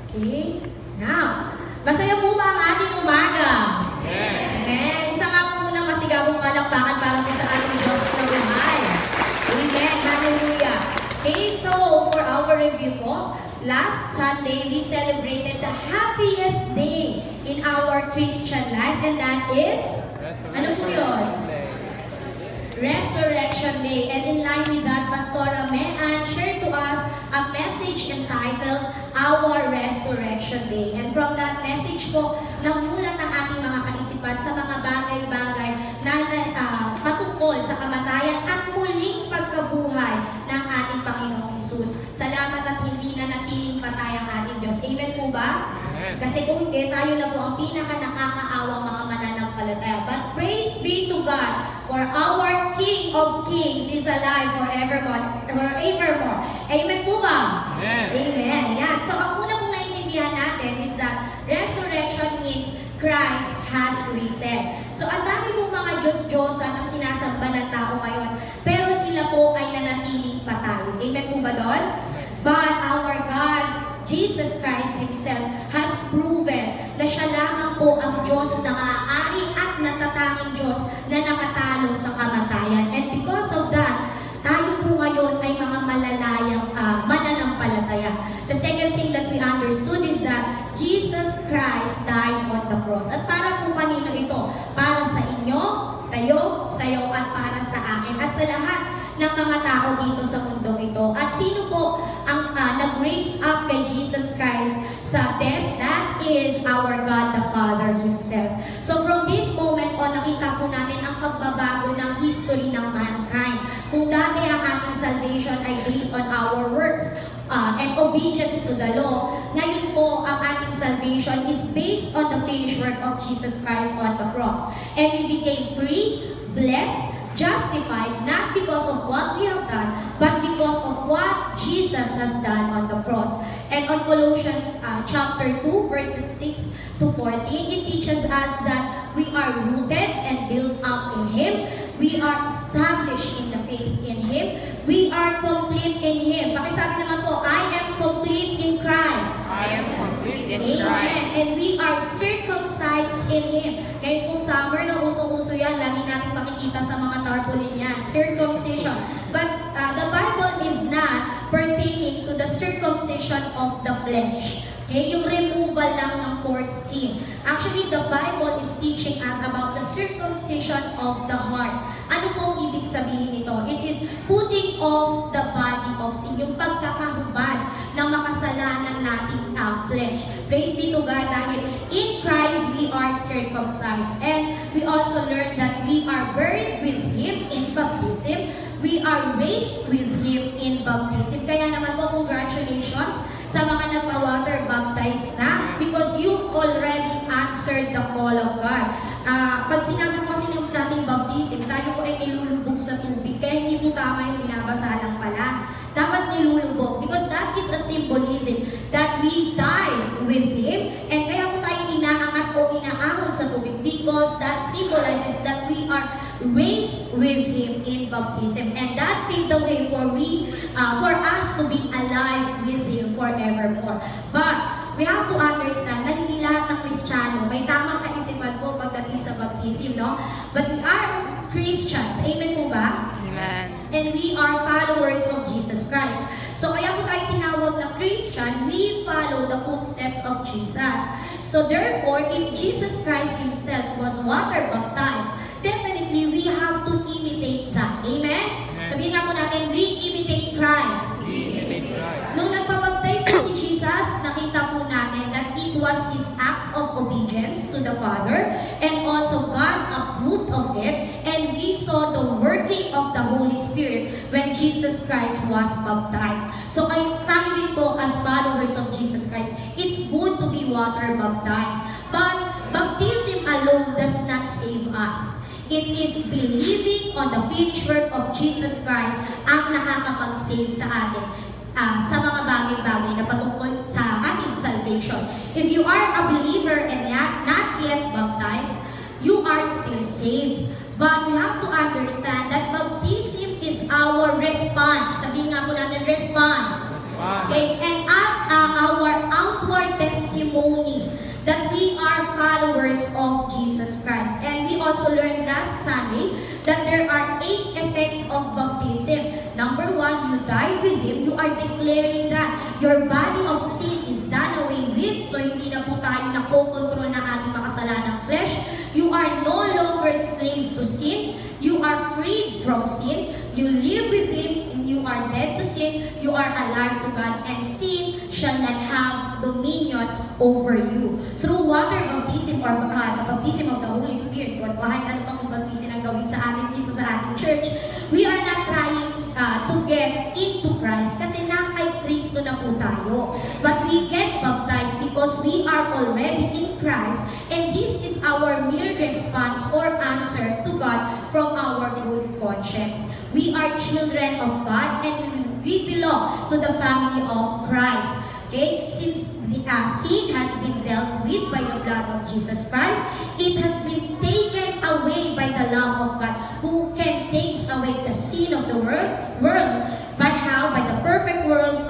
Okay? Now, masaya po ba ang ating umaga? Amen. Isa nga po muna masigabong palakpakan para po sa ating Diyos na buhay. Amen. Hallelujah. Okay, so for our review po, last Sunday, we celebrated the happiest day in our Christian life, and that is, ano po yun? Resurrection Day. And in line with that, Pastora Mehan shared to us a message entitled Our Resurrection Day. And from that message po, namulat ang ating mga kaisipan sa mga bagay-bagay na patungkol sa kamatayan at muling pagkabuhay ng ating Panginoong Hesus. Salamat at hindi na natiling patay ang ating Diyos. Amen po ba? Kasi kung hindi, tayo na po ang pinaka-nakakaawang mga mananampalataya. But praise be to God, for our King of Kings is alive forevermore. Amen po ba? Amen. Amen. Yan. So, ang una pong naiintindihan natin is that resurrection means Christ has risen. So, ang dami pong mga Diyos-Diyosan ang sinasamba ng tao ngayon, pero sila po ay nanatiling patay. Amen po ba doon? But our God, Jesus Christ Himself, has proven na siya lamang po ang Diyos na maaari at natatanging Diyos na nakatalo sa kamatayan. And because of that, tayo po ngayon ay mga malalayang mananampalataya. The second thing that we understood is that Jesus Christ died on the cross. At para po kanino ito? Para sa inyo, sayo, at para sa akin, at sa lahat ng mga tao dito sa mundong ito. At sino po ang nag-raise up kay Jesus Christ sa death? That is our God the Father Himself. So from this moment on, nakita po namin ang pagbabago ng history ng mankind. Kung dati ang ating salvation ay based on our works and obedience to the law, ngayon po ang ating salvation is based on the finished work of Jesus Christ on the cross. And we became free, blessed, justified, not because of what we have done, but because of what Jesus has done on the cross. And on Colossians chapter 2, verses 6 to 14, it teaches us that we are rooted and built up in Him. We are established in the faith in Him. We are complete in Him. Pakisabi naman po, I am complete in Christ. I am complete in Amen. Christ. And we are circumcised in Him. Ngayon kung summer na uso-uso yan, lagi natin makikita sa mga tarpaulin yan. Circumcision. But the Bible is not pertaining to the circumcision of the flesh. Okay? Yung removal lang ng foreskin. Actually, the Bible is teaching us about the circumcision of the heart. Ano pong ibig sabihin nito? It is putting off the body of sin. Yung pagkakahubad ng makasalanan nating flesh. Praise be to God dahil in Christ we are circumcised. And we also learned that we are buried with Him in baptism. We are raised with Him in baptism. Kaya naman po, congratulations sa mga nagpa-water baptized na, because you already answered the call of God. Pag sinabi mo kasi ng dating baptism, tayo po ay nilulubog sa tubig, kaya hindi po tama yung binabasa lang pala. Dapat nilulubog, because that is a symbolism that we die with Him, and kaya po tayo inaangat o inaahon sa tubig, because that symbolizes that we are raised with Him in baptism, and that paved the way for us to be alive with Him forevermore. But we have to understand na hindi lahat ng Kristiyano may tamang kaisipan po pagdating sa baptism, no? But we are Christians. Amen po ba? Amen. And we are followers of Jesus Christ. So kaya po tayo tinawag na Christian, we follow the footsteps of Jesus. So therefore, if Jesus Christ Himself was water baptized, definitely we have to imitate that. Amen? Sabihin nga po natin, we imitate Christ. Nung nagpabaptize po si Jesus, nakita po natin that it was His act of obedience to the Father, and also God approved of it, and we saw the working of the Holy Spirit when Jesus Christ was baptized. So tayo din po as followers of Jesus Christ, it's good to be water baptized. But baptism alone does not save us. It is believing on the finished work of Jesus Christ ang nakakapag-save sa atin sa mga bagay-bagay na patungkol sa ating salvation. If you are a believer and not yet baptized, you are still saved. But we have to understand that baptism is our response. Sabihin nga po natin, response. Okay? And our outward testimony that we are followers of Jesus Christ. And we also learned last Sunday that there are 8 effects of baptism. Number 1, you died with Him. You are declaring that your body of sin is done away with. So hindi na po tayo nakokontrol ng ating makasalanang flesh. You are no longer slave to sin. You are freed from sin. You live with Him, and you are dead to sin. You are alive to God, and sin shall not have dominion over you. Through water baptism or the baptism of the Holy Spirit, or kahit ano pang baptism ang gawin sa atin dito sa ating church, we are not trying to get into Christ kasi na kay Kristo na po tayo. But we get baptized because we are already in Christ, and this is our mere response or answer to God from our good conscience. We are children of God, and we belong to the family of Christ. Okay? Since the sin has been dealt with by the blood of Jesus Christ, it has been taken away by the Lamb of God, who can take away the sin of the world by how? By the perfect work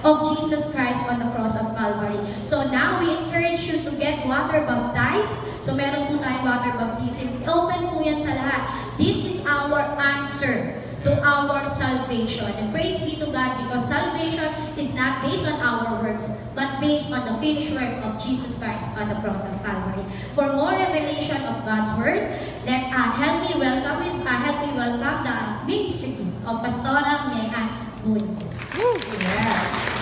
of Jesus Christ on the cross of Calvary. So now we encourage you to get water baptized. So meron po tayong water baptism. Open po yan sa lahat. This is our answer to our salvation. And praise be to God, because salvation is not based on our works, but based on the finished work of Jesus Christ on the cross of Calvary. For more revelation of God's Word, help me welcome the ministry of Pastora Mehan Boon. Yeah.